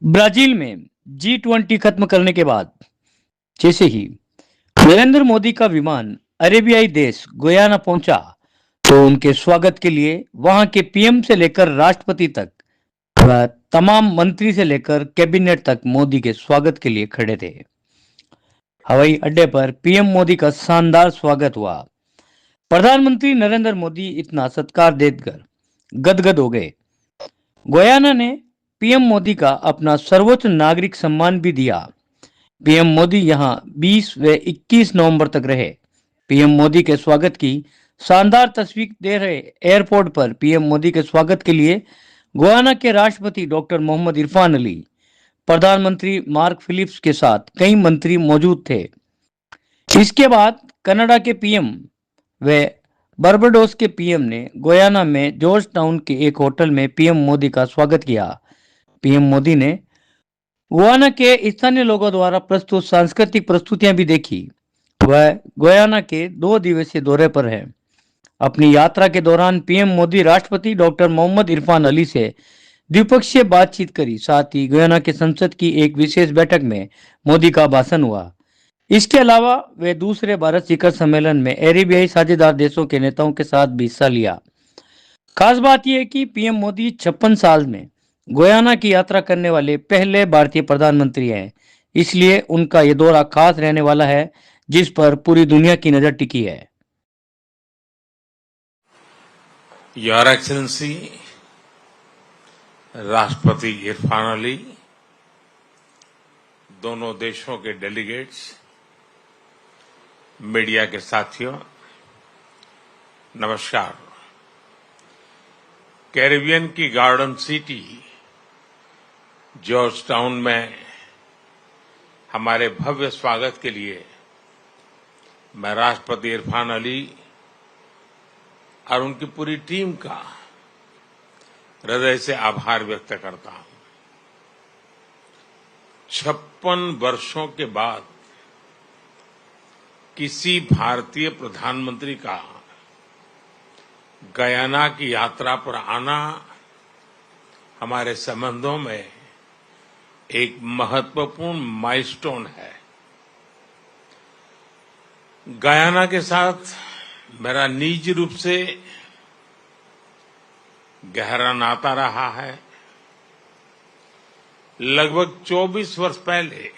Brazil में G20 खत्म करने के बाद जैसे ही नरेंद्र मोदी का विमान अरेबियाई देश गुयाना पहुंचा, तो उनके स्वागत के लिए वहां के पीएम से लेकर राष्ट्रपति तक व तमाम मंत्री से लेकर कैबिनेट तक मोदी के स्वागत के लिए खड़े थे। हवाई अड्डे पर पीएम मोदी का शानदार स्वागत हुआ। प्रधानमंत्री नरेंद्र मोदी इतना सत्कार देकर गदगद हो गए। गुयाना ने पीएम मोदी का अपना सर्वोच्च नागरिक सम्मान भी दिया। पीएम मोदी यहां 20 व 21 नवंबर तक रहे। पीएम मोदी के स्वागत की शानदार तस्वीर दे रहे एयरपोर्ट पर पीएम मोदी के स्वागत के लिए गुयाना के राष्ट्रपति डॉक्टर मोहम्मद इरफान अली, प्रधानमंत्री मार्क फिलिप्स के साथ कई मंत्री मौजूद थे। इसके बाद कनाडा के पीएम व बारबाडोस के पीएम ने गुयाना में जॉर्ज टाउन के एक होटल में पीएम मोदी का स्वागत किया। पीएम मोदी ने गुयाना के स्थानीय लोगों द्वारा प्रस्तुत सांस्कृतिक प्रस्तुतियां भी देखी। वह गुयाना के 2 दिवसीय दौरे पर है। अपनी यात्रा के दौरान पीएम मोदी राष्ट्रपति डॉक्टर मोहम्मद इरफान अली से द्विपक्षीय बातचीत करी। साथ ही गुयाना के संसद की एक विशेष बैठक में मोदी का भाषण हुआ। इसके अलावा वे दूसरे भारत शिखर सम्मेलन में अरेबियाई साझेदार देशों के नेताओं के साथ भी हिस्सा लिया। खास बात यह है कि पीएम मोदी 56 साल में गुयाना की यात्रा करने वाले पहले भारतीय प्रधानमंत्री हैं। इसलिए उनका यह दौरा खास रहने वाला है, जिस पर पूरी दुनिया की नजर टिकी है। योर एक्सीलेंसी राष्ट्रपति इरफान अली, दोनों देशों के डेलीगेट्स, मीडिया के साथियों, नमस्कार। कैरिबियन की गार्डन सिटी जॉर्ज टाउन में हमारे भव्य स्वागत के लिए मैं राष्ट्रपति इरफान अली और उनकी पूरी टीम का हृदय से आभार व्यक्त करता हूं। 56 वर्षों के बाद किसी भारतीय प्रधानमंत्री का गयाना की यात्रा पर आना हमारे संबंधों में एक महत्वपूर्ण माइलस्टोन है। गयाना के साथ मेरा निजी रूप से गहरा नाता रहा है। लगभग 24 वर्ष पहले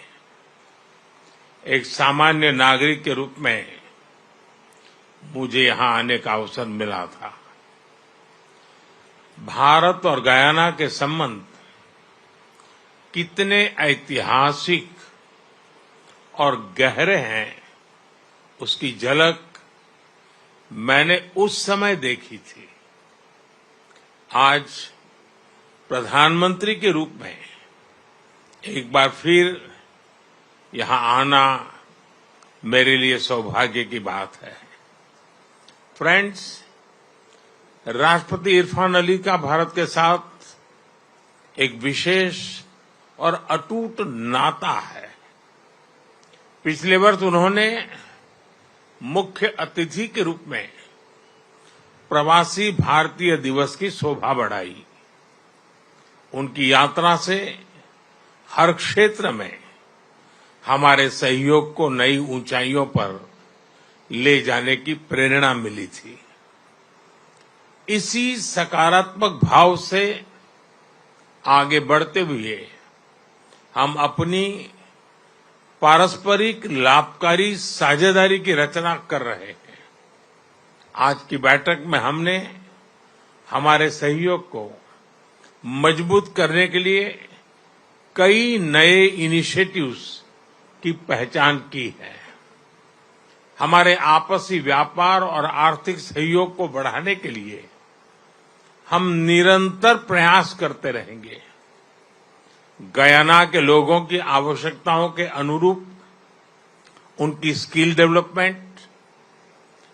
एक सामान्य नागरिक के रूप में मुझे यहां आने का अवसर मिला था। भारत और गयाना के संबंध कितने ऐतिहासिक और गहरे हैं, उसकी झलक मैंने उस समय देखी थी। आज प्रधानमंत्री के रूप में एक बार फिर यहां आना मेरे लिए सौभाग्य की बात है। फ्रेंड्स, राष्ट्रपति इरफान अली का भारत के साथ एक विशेष और अटूट नाता है। पिछले वर्ष उन्होंने मुख्य अतिथि के रूप में प्रवासी भारतीय दिवस की शोभा बढ़ाई। उनकी यात्रा से हर क्षेत्र में हमारे सहयोग को नई ऊंचाइयों पर ले जाने की प्रेरणा मिली थी। इसी सकारात्मक भाव से आगे बढ़ते हुए हम अपनी पारस्परिक लाभकारी साझेदारी की रचना कर रहे हैं। आज की बैठक में हमने हमारे सहयोग को मजबूत करने के लिए कई नए इनिशिएटिव्स की पहचान की है। हमारे आपसी व्यापार और आर्थिक सहयोग को बढ़ाने के लिए हम निरंतर प्रयास करते रहेंगे। गयाना के लोगों की आवश्यकताओं के अनुरूप उनकी स्किल डेवलपमेंट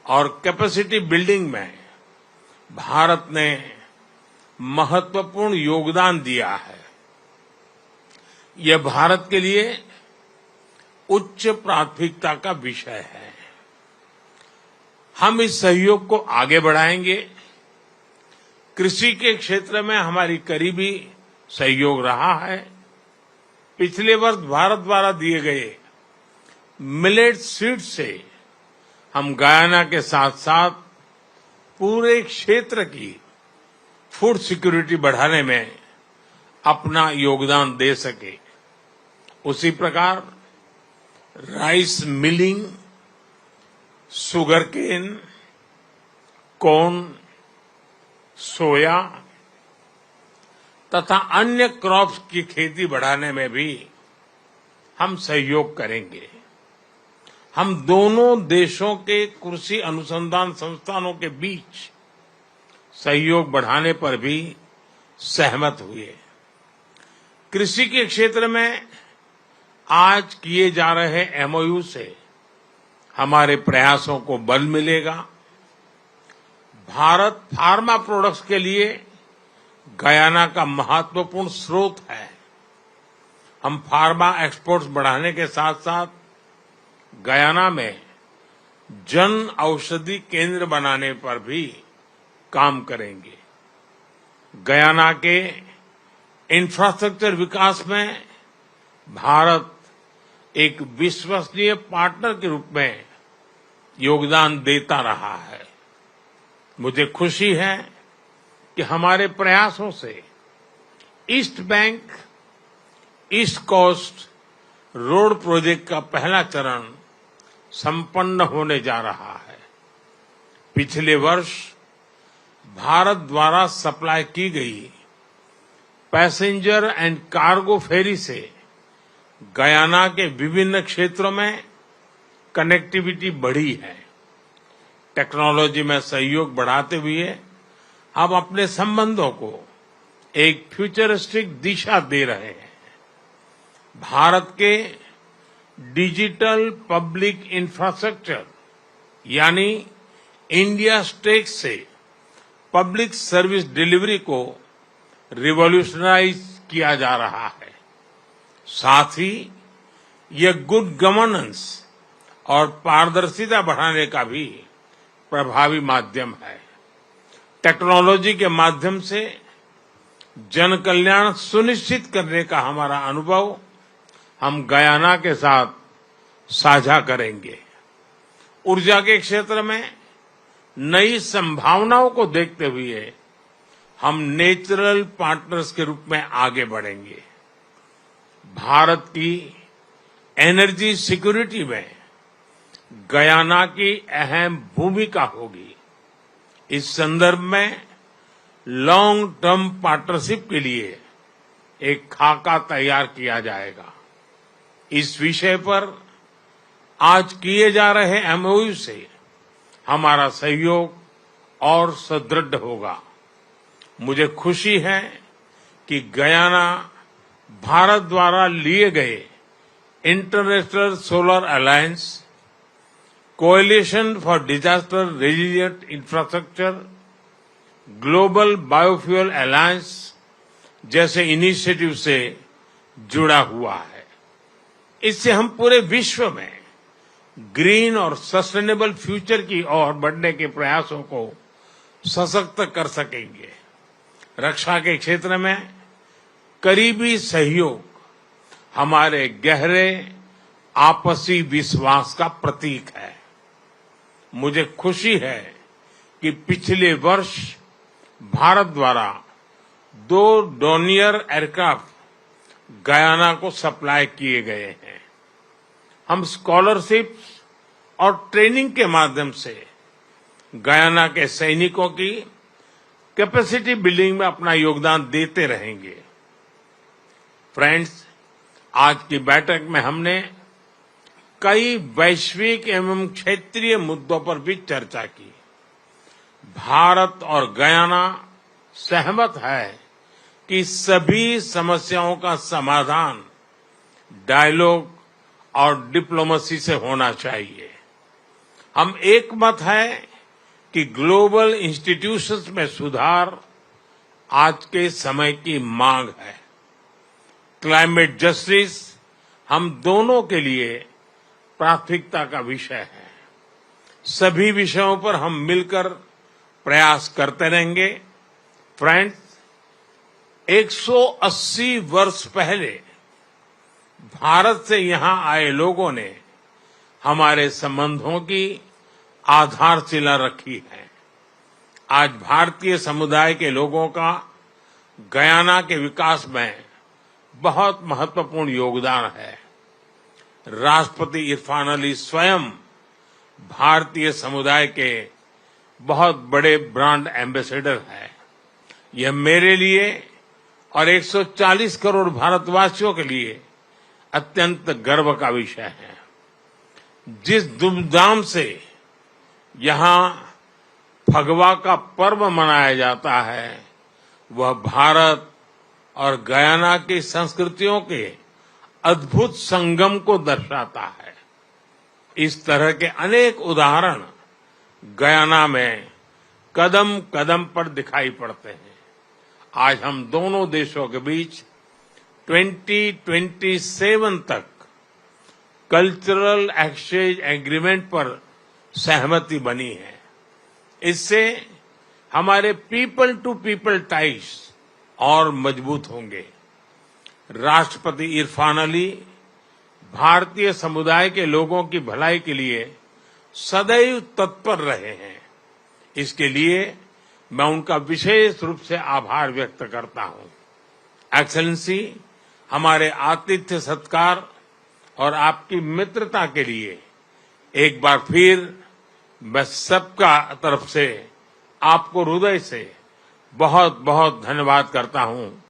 और कैपेसिटी बिल्डिंग में भारत ने महत्वपूर्ण योगदान दिया है। यह भारत के लिए उच्च प्राथमिकता का विषय है। हम इस सहयोग को आगे बढ़ाएंगे। कृषि के क्षेत्र में हमारी करीबी सहयोग रहा है। पिछले वर्ष भारत द्वारा दिए गए मिलेट सीड से हम गयाना के साथ साथ पूरे क्षेत्र की फूड सिक्योरिटी बढ़ाने में अपना योगदान दे सके। उसी प्रकार राइस मिलिंग, शुगरकेन, कॉर्न, सोया तथा अन्य क्रॉप्स की खेती बढ़ाने में भी हम सहयोग करेंगे। हम दोनों देशों के कृषि अनुसंधान संस्थानों के बीच सहयोग बढ़ाने पर भी सहमत हुए। कृषि के क्षेत्र में आज किए जा रहे एमओयू से हमारे प्रयासों को बल मिलेगा। भारत फार्मा प्रोडक्ट्स के लिए गयाना का महत्वपूर्ण स्रोत है। हम फार्मा एक्सपोर्ट्स बढ़ाने के साथ साथ गयाना में जन औषधि केंद्र बनाने पर भी काम करेंगे। गयाना के इंफ्रास्ट्रक्चर विकास में भारत एक विश्वसनीय पार्टनर के रूप में योगदान देता रहा है। मुझे खुशी है कि हमारे प्रयासों से east bank East Coast Road project का पहला चरण संपन्न होने जा रहा है। पिछले वर्ष भारत द्वारा सप्लाई की गई पैसेंजर एंड कार्गो फेरी से गयाना के विभिन्न क्षेत्रों में कनेक्टिविटी बढ़ी है। टेक्नोलॉजी में सहयोग बढ़ाते हुए हम अपने संबंधों को एक फ्यूचरिस्टिक दिशा दे रहे हैं। भारत के डिजिटल पब्लिक इंफ्रास्ट्रक्चर यानी इंडिया स्टेक से पब्लिक सर्विस डिलीवरी को रिवॉल्यूशनाइज किया जा रहा है। साथ ही यह गुड गवर्नेंस और पारदर्शिता बढ़ाने का भी प्रभावी माध्यम है। टेक्नोलॉजी के माध्यम से जन कल्याण सुनिश्चित करने का हमारा अनुभव हम गयाना के साथ साझा करेंगे। ऊर्जा के क्षेत्र में नई संभावनाओं को देखते हुए हम नेचुरल पार्टनर्स के रूप में आगे बढ़ेंगे। भारत की एनर्जी सिक्योरिटी में गयाना की अहम भूमिका होगी। इस संदर्भ में लॉन्ग टर्म पार्टनरशिप के लिए एक खाका तैयार किया जाएगा। इस विषय पर आज किए जा रहे एमओयू से हमारा सहयोग और सुदृढ़ होगा। मुझे खुशी है कि गयाना भारत द्वारा लिए गए international solar alliance, coalition for disaster resilient infrastructure, global biofuel alliance जैसे इनिशिएटिव से जुड़ा हुआ है। इससे हम पूरे विश्व में ग्रीन और सस्टेनेबल फ्यूचर की ओर बढ़ने के प्रयासों को सशक्त कर सकेंगे। रक्षा के क्षेत्र में करीबी सहयोग हमारे गहरे आपसी विश्वास का प्रतीक है। मुझे खुशी है कि पिछले वर्ष भारत द्वारा 2 डोनियर एयरक्राफ्ट गयाना को सप्लाई किए गए हैं। हम स्कॉलरशिप और ट्रेनिंग के माध्यम से गयाना के सैनिकों की कैपेसिटी बिल्डिंग में अपना योगदान देते रहेंगे। फ्रेंड्स, आज की बैठक में हमने कई वैश्विक एवं क्षेत्रीय मुद्दों पर भी चर्चा की। भारत और गयाना सहमत है कि सभी समस्याओं का समाधान डायलॉग और डिप्लोमेसी से होना चाहिए। हम एकमत है कि ग्लोबल इंस्टीट्यूशंस में सुधार आज के समय की मांग है। क्लाइमेट जस्टिस हम दोनों के लिए प्राथमिकता का विषय है। सभी विषयों पर हम मिलकर प्रयास करते रहेंगे। फ्रेंड्स, 180 वर्ष पहले भारत से यहां आए लोगों ने हमारे संबंधों की आधारशिला रखी है। आज भारतीय समुदाय के लोगों का गयाना के विकास में बहुत महत्वपूर्ण योगदान है। राष्ट्रपति इरफान अली स्वयं भारतीय समुदाय के बहुत बड़े ब्रांड एम्बेसडर हैं। यह मेरे लिए और 140 करोड़ भारतवासियों के लिए अत्यंत गर्व का विषय है। जिस धूमधाम से यहां फगवा का पर्व मनाया जाता है वह भारत और गयाना की संस्कृतियों के अद्भुत संगम को दर्शाता है। इस तरह के अनेक उदाहरण गयाना में कदम कदम पर दिखाई पड़ते हैं। आज हम दोनों देशों के बीच 2027 तक कल्चरल एक्सचेंज एग्रीमेंट पर सहमति बनी है। इससे हमारे पीपल टू पीपल टाइज और मजबूत होंगे। राष्ट्रपति इरफान अली भारतीय समुदाय के लोगों की भलाई के लिए सदैव तत्पर रहे हैं। इसके लिए मैं उनका विशेष रूप से आभार व्यक्त करता हूं। एक्सेलेंसी, हमारे आतिथ्य सत्कार और आपकी मित्रता के लिए एक बार फिर मैं सबका तरफ से आपको हृदय से बहुत बहुत धन्यवाद करता हूं।